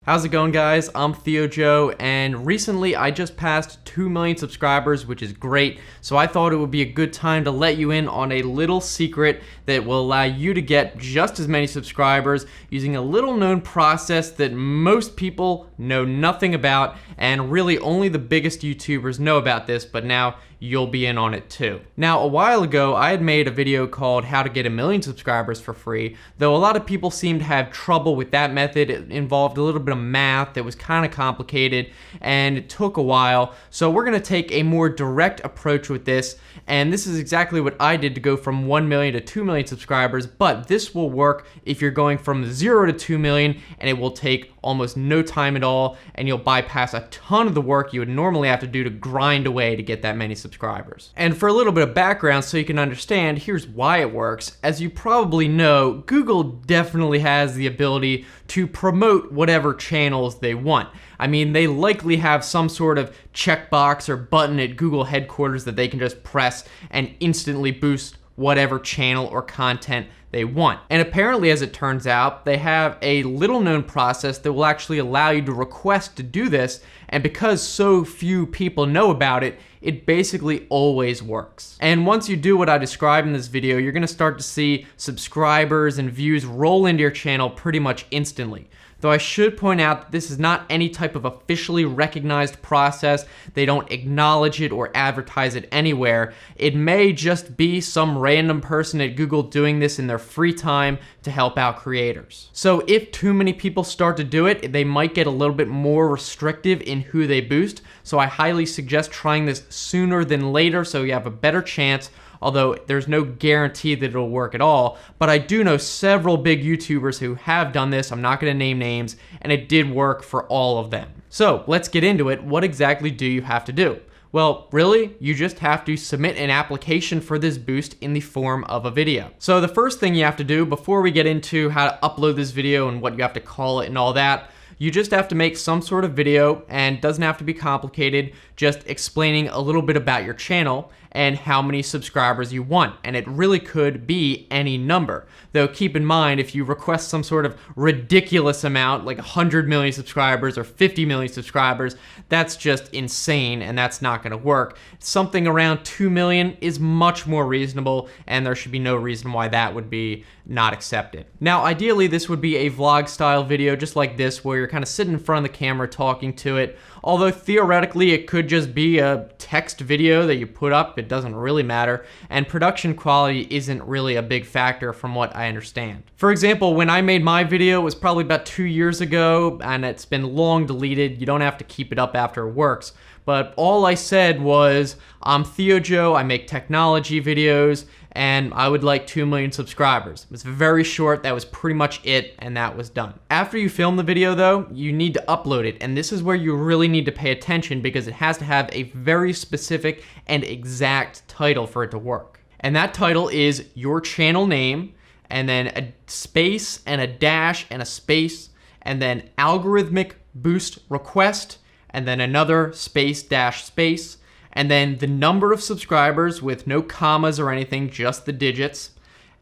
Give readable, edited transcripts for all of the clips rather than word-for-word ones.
How's it going, guys? I'm Theo Joe, and recently I just passed 2 million subscribers, which is great. So I thought it would be a good time to let you in on a little secret that will allow you to get just as many subscribers using a little known process that most people know nothing about, and really only the biggest YouTubers know about this, but now you'll be in on it too. Now, a while ago, I had made a video called How to Get a Million Subscribers for Free, though a lot of people seem to have trouble with that method. It involved a little bit of math that was kind of complicated, and it took a while. So we're gonna take a more direct approach with this, and this is exactly what I did to go from 1 million to 2 million subscribers, but this will work if you're going from 0 to 2 million, and it will take almost no time at all, and you'll bypass a ton of the work you would normally have to do to grind away to get that many subscribers. And for a little bit of background so you can understand, here's why it works. As you probably know, Google definitely has the ability to promote whatever channels they want. I mean, they likely have some sort of checkbox or button at Google headquarters that they can just press and instantly boost whatever channel or content they want. And apparently, as it turns out, they have a little known process that will actually allow you to request to do this, and because so few people know about it, it basically always works. And once you do what I described in this video, you're gonna start to see subscribers and views roll into your channel pretty much instantly. Though I should point out that this is not any type of officially recognized process. They don't acknowledge it or advertise it anywhere. It may just be some random person at Google doing this in their free time to help out creators. So if too many people start to do it, they might get a little bit more restrictive in who they boost. So I highly suggest trying this sooner than later so you have a better chance, although there's no guarantee that it'll work at all. But I do know several big YouTubers who have done this. I'm not gonna name names, and it did work for all of them. So let's get into it. What exactly do you have to do? Well, really, you just have to submit an application for this boost in the form of a video. So the first thing you have to do before we get into how to upload this video and what you have to call it and all that, you just have to make some sort of video, and it doesn't have to be complicated, just explaining a little bit about your channel and how many subscribers you want. And it really could be any number. Though keep in mind, if you request some sort of ridiculous amount, like 100 million subscribers or 50 million subscribers, that's just insane, and that's not gonna work. Something around 2 million is much more reasonable, and there should be no reason why that would be not accepted. Now, ideally, this would be a vlog style video just like this, where you're kind of sitting in front of the camera talking to it. Although theoretically, it could just be a text video that you put up. It doesn't really matter. And production quality isn't really a big factor from what I understand. For example, when I made my video, it was probably about 2 years ago, and it's been long deleted. You don't have to keep it up after it works. But all I said was, I'm Theo Joe, I make technology videos, and I would like 2 million subscribers. It was very short, that was pretty much it, and that was done. After you film the video though, you need to upload it, and this is where you really need to pay attention because it has to have a very specific and exact title for it to work. And that title is your channel name, and then a space and a dash and a space, and then algorithmic boost request, and then another space dash space, and then the number of subscribers with no commas or anything, just the digits,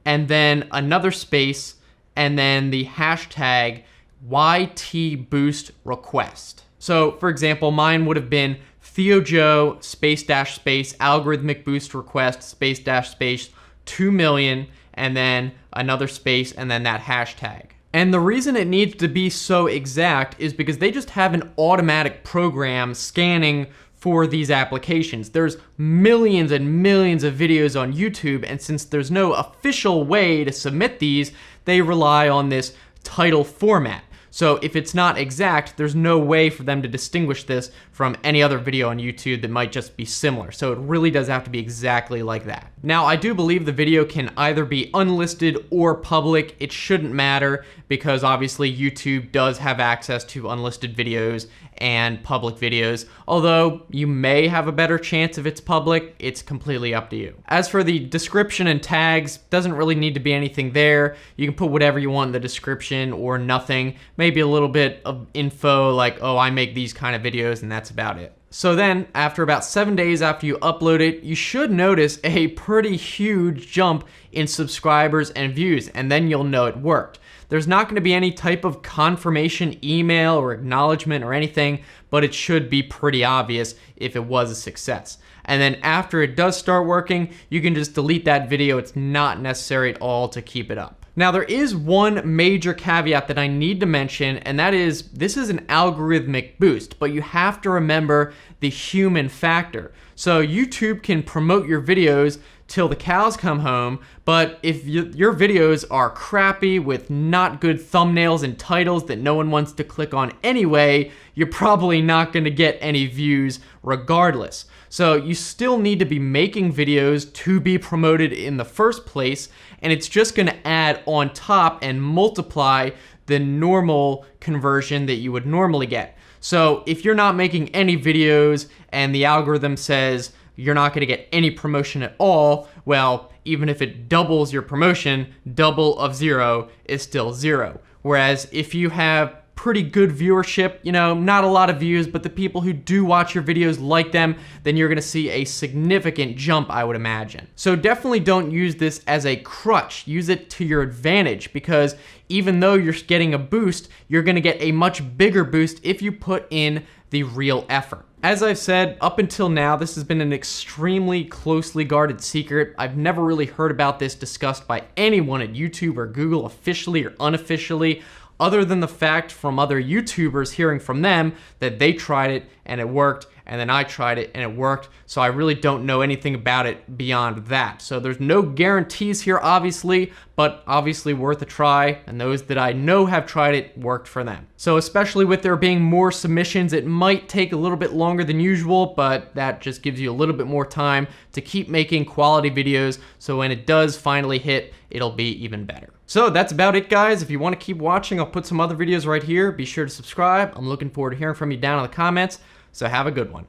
and then another space, and then the hashtag YTBoostRequest. So for example, mine would have been Theo Joe space dash space algorithmic boost request space dash space 2 million, and then another space, and then that hashtag. And the reason it needs to be so exact is because they just have an automatic program scanning for these applications. There's millions and millions of videos on YouTube, and since there's no official way to submit these, they rely on this title format. So if it's not exact, there's no way for them to distinguish this from any other video on YouTube that might just be similar. So it really does have to be exactly like that. Now, I do believe the video can either be unlisted or public. It shouldn't matter because obviously YouTube does have access to unlisted videos and public videos. Although you may have a better chance if it's public, it's completely up to you. As for the description and tags, doesn't really need to be anything there. You can put whatever you want in the description or nothing. Maybe a little bit of info like, oh, I make these kind of videos, and that's about it. So then, after about 7 days after you upload it, you should notice a pretty huge jump in subscribers and views, and then you'll know it worked. There's not going to be any type of confirmation email or acknowledgement or anything, but it should be pretty obvious if it was a success. And then after it does start working, you can just delete that video. It's not necessary at all to keep it up. Now, there is one major caveat that I need to mention, and that is this is an algorithmic boost, but you have to remember the human factor. So YouTube can promote your videos till the cows come home, but if your videos are crappy with not good thumbnails and titles that no one wants to click on anyway, you're probably not going to get any views regardless. So you still need to be making videos to be promoted in the first place, and it's just going to add on top and multiply the normal conversion that you would normally get. So if you're not making any videos and the algorithm says you're not going to get any promotion at all, well, even if it doubles your promotion, double of 0 is still 0. Whereas if you have pretty good viewership, you know, not a lot of views, but the people who do watch your videos like them, then you're going to see a significant jump, I would imagine. So definitely don't use this as a crutch. Use it to your advantage, because even though you're getting a boost, you're going to get a much bigger boost if you put in the real effort. As I've said, up until now, this has been an extremely closely guarded secret. I've never really heard about this discussed by anyone at YouTube or Google, officially or unofficially, other than the fact from other YouTubers hearing from them that they tried it and it worked, and then I tried it and it worked. So I really don't know anything about it beyond that. So there's no guarantees here, obviously, but obviously worth a try, and those that I know have tried it worked for them. So especially with there being more submissions, it might take a little bit longer than usual, but that just gives you a little bit more time to keep making quality videos, so when it does finally hit, it'll be even better. So that's about it, guys. If you want to keep watching, I'll put some other videos right here. Be sure to subscribe. I'm looking forward to hearing from you down in the comments, so have a good one.